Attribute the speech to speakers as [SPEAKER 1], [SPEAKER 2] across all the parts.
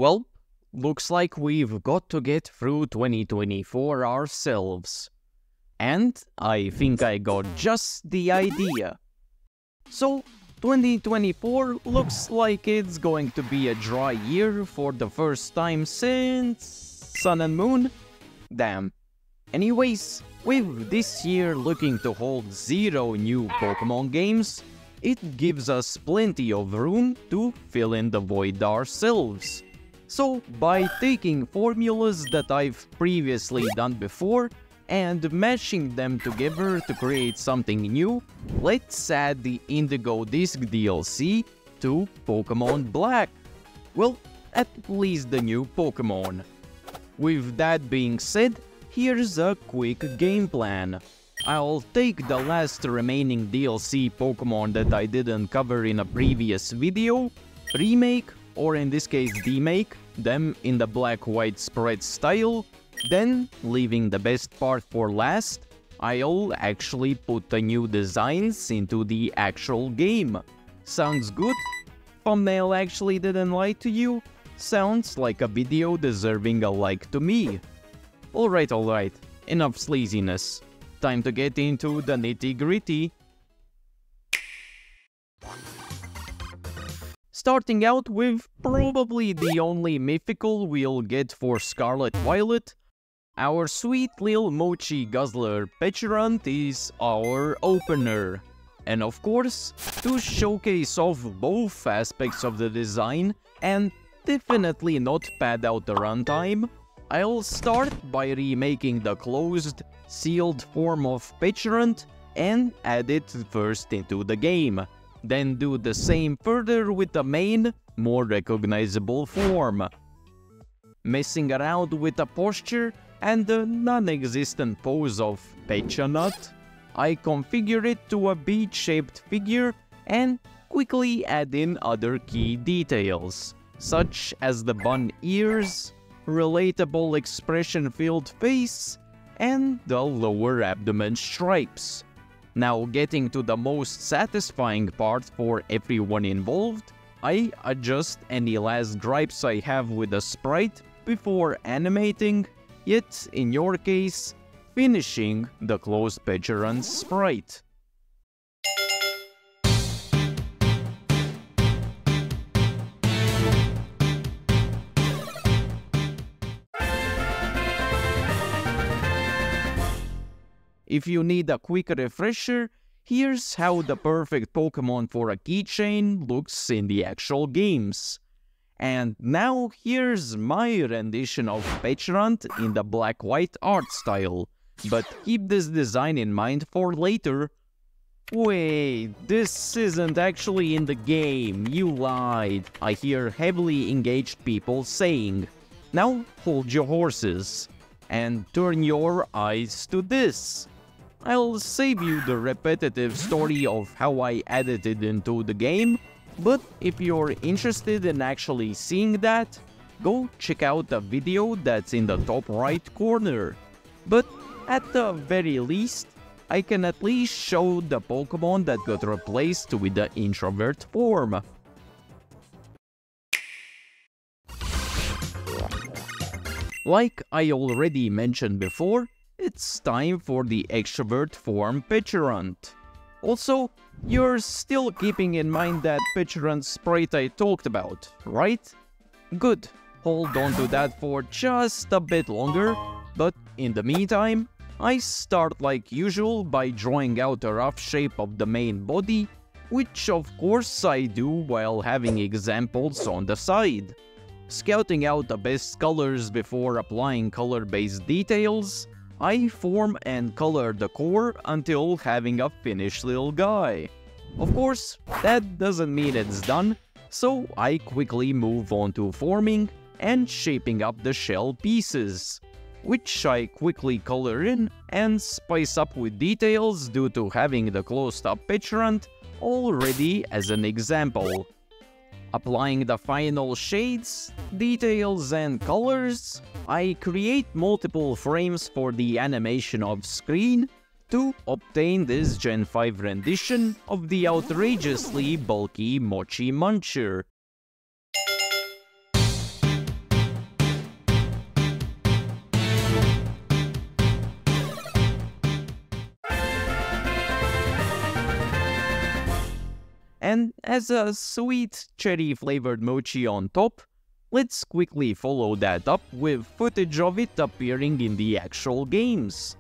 [SPEAKER 1] Well, looks like we've got to get through 2024 ourselves. And I think I got just the idea. So, 2024 looks like it's going to be a dry year for the first time since Sun and Moon? Damn. Anyways, with this year looking to hold 0 new Pokemon games, it gives us plenty of room to fill in the void ourselves. So, by taking formulas that I've previously done before and mashing them together to create something new, let's add the Indigo Disc DLC to Pokemon Black. Well, at least the new Pokemon. With that being said, here's a quick game plan. I'll take the last remaining DLC Pokemon that I didn't cover in a previous video, remake, or in this case demake, them in the black-white spread style, then, leaving the best part for last, I'll actually put the new designs into the actual game. Sounds good? Thumbnail actually didn't lie to you? Sounds like a video deserving a like to me. Alright, enough sleaziness. Time to get into the nitty-gritty. Starting out with probably the only mythical we'll get for Scarlet Violet, our sweet little mochi guzzler Pecharunt is our opener. And of course, to showcase off both aspects of the design and definitely not pad out the runtime, I'll start by remaking the closed, sealed form of Pecharunt and add it first into the game. Then do the same further with the main, more recognizable form. Messing around with the posture and the non-existent pose of Pecharunt, I configure it to a bead-shaped figure and quickly add in other key details, such as the bun ears, relatable expression-filled face, and the lower abdomen stripes. Now getting to the most satisfying part for everyone involved, I adjust any last gripes I have with the sprite before animating, yet in your case, finishing the closed Pecharunt sprite. If you need a quick refresher, here's how the perfect Pokemon for a keychain looks in the actual games. And now here's my rendition of Pecharunt in the black-white art style. But keep this design in mind for later. Wait, this isn't actually in the game, you lied, I hear heavily engaged people saying. Now hold your horses and turn your eyes to this. I'll save you the repetitive story of how I added it into the game, but if you're interested in actually seeing that, go check out the video that's in the top right corner. But at the very least, I can at least show the Pokemon that got replaced with the introvert form. Like I already mentioned before, it's time for the extrovert form Pecharunt. Also, you're still keeping in mind that Pecharunt sprite I talked about, right? Good, hold on to that for just a bit longer, but in the meantime, I start like usual by drawing out a rough shape of the main body, which of course I do while having examples on the side. Scouting out the best colors before applying color-based details, I form and color the core until having a finished little guy. Of course, that doesn't mean it's done, so I quickly move on to forming and shaping up the shell pieces, which I quickly color in and spice up with details due to having the closed-up Pecharunt already as an example. Applying the final shades, details and colors, I create multiple frames for the animation of screen to obtain this Gen 5 rendition of the outrageously bulky Mochi Muncher. and has a sweet cherry-flavored mochi on top. Let's quickly follow that up with footage of it appearing in the actual games.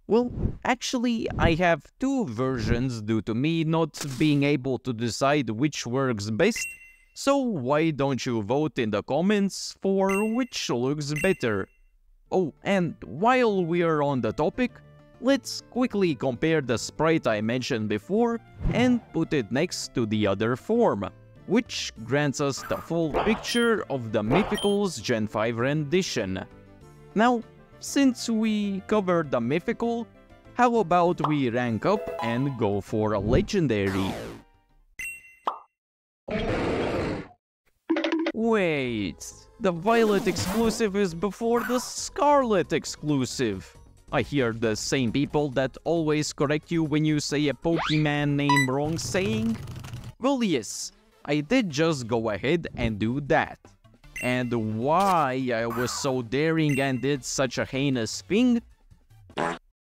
[SPEAKER 1] Well, actually, I have two versions due to me not being able to decide which works best, so why don't you vote in the comments for which looks better? Oh, and while we're on the topic, let's quickly compare the sprite I mentioned before and put it next to the other form, which grants us the full picture of the Mythical's Gen 5 rendition. Now, since we covered the Mythical, how about we rank up and go for a Legendary? Wait, the Violet exclusive is before the Scarlet exclusive. I hear the same people that always correct you when you say a Pokemon name wrong saying? Well, yes, I did just go ahead and do that. And why I was so daring and did such a heinous thing?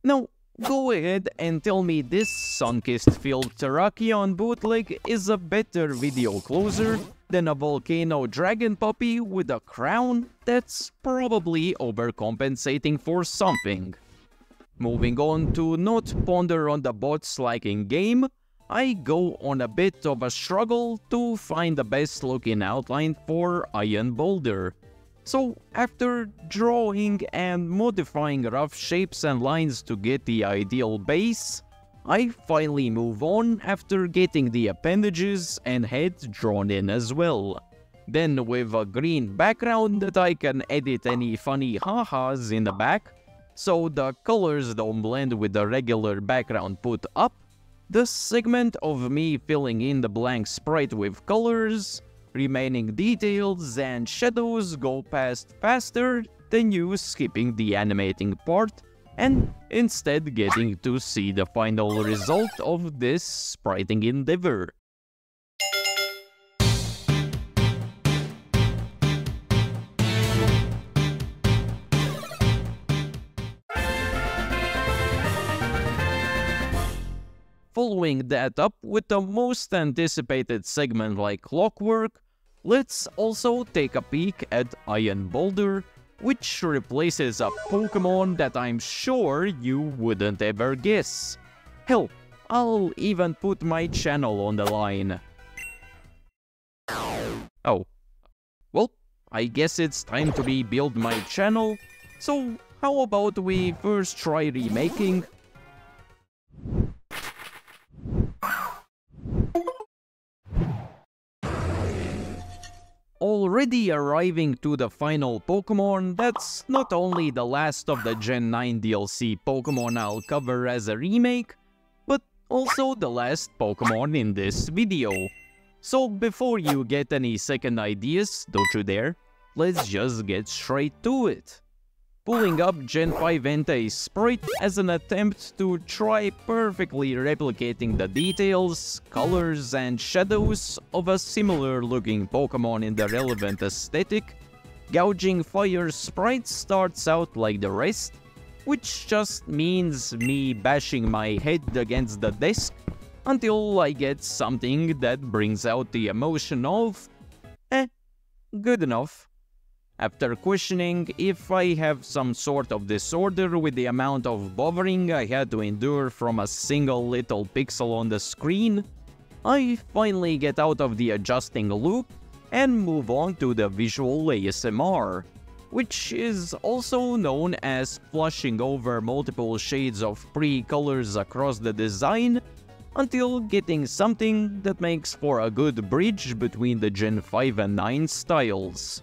[SPEAKER 1] Now, go ahead and tell me this sun-kissed field Terrakion bootleg is a better video closer than a volcano dragon puppy with a crown that's probably overcompensating for something. Moving on to not ponder on the bots like in game, I go on a bit of a struggle to find the best looking outline for Iron Boulder. So after drawing and modifying rough shapes and lines to get the ideal base, I finally move on after getting the appendages and head drawn in as well. Then with a green background that I can edit any funny ha-has in the back, so the colors don't blend with the regular background put up, the segment of me filling in the blank sprite with colors, remaining details and shadows go past faster than you skipping the animating part and instead getting to see the final result of this spriting endeavor. Following that up with the most anticipated segment like clockwork, let's also take a peek at Iron Boulder, which replaces a Pokemon that I'm sure you wouldn't ever guess. Hell, I'll even put my channel on the line. Oh, well, I guess it's time to rebuild my channel, so how about we first try remaking? Already arriving to the final Pokemon that's not only the last of the Gen 9 DLC Pokemon I'll cover as a remake, but also the last Pokemon in this video. So before you get any second ideas, don't you dare, let's just get straight to it. Pulling up Gen 5 Entei sprite as an attempt to try perfectly replicating the details, colors and shadows of a similar looking Pokemon in the relevant aesthetic, Gouging Fire sprite starts out like the rest, which just means me bashing my head against the desk until I get something that brings out the emotion of, good enough. After questioning if I have some sort of disorder with the amount of bothering I had to endure from a single little pixel on the screen, I finally get out of the adjusting loop and move on to the visual ASMR, which is also known as flushing over multiple shades of pre-colors across the design until getting something that makes for a good bridge between the Gen 5 and 9 styles.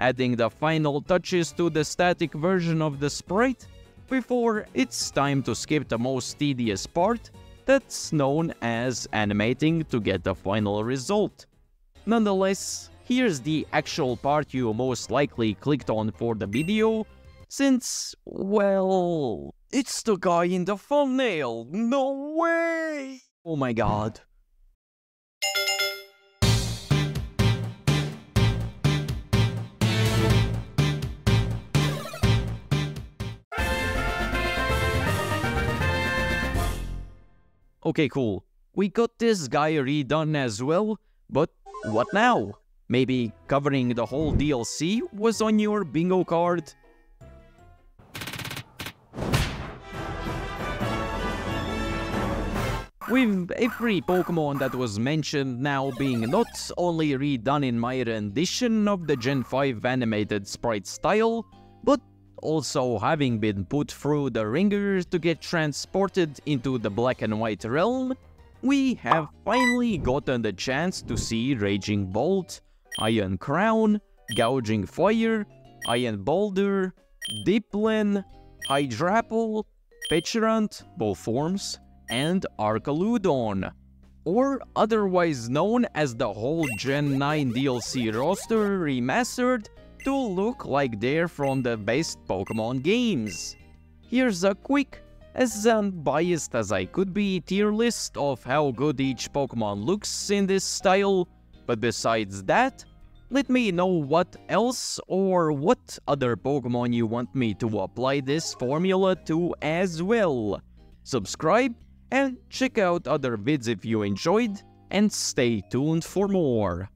[SPEAKER 1] Adding the final touches to the static version of the sprite before it's time to skip the most tedious part that's known as animating to get the final result. Nonetheless, here's the actual part you most likely clicked on for the video, since, well, it's the guy in the thumbnail. No way! Oh my god. Okay, cool. we got this guy redone as well, but what now? Maybe covering the whole DLC was on your bingo card? With every Pokemon that was mentioned now being not only redone in my rendition of the Gen 5 animated sprite style, but also having been put through the ringer to get transported into the black and white realm, we have finally gotten the chance to see Raging Bolt, Iron Crown, Gouging Fire, Iron Boulder, Dipplin, Hydrapple, Pecharunt, both forms, and Arcaludon, or otherwise known as the whole Gen 9 DLC roster remastered to look like they're from the best Pokemon games. Here's a quick, as unbiased as I could be, tier list of how good each Pokemon looks in this style, but besides that, let me know what else or what other Pokemon you want me to apply this formula to as well. Subscribe and check out other vids if you enjoyed, and stay tuned for more.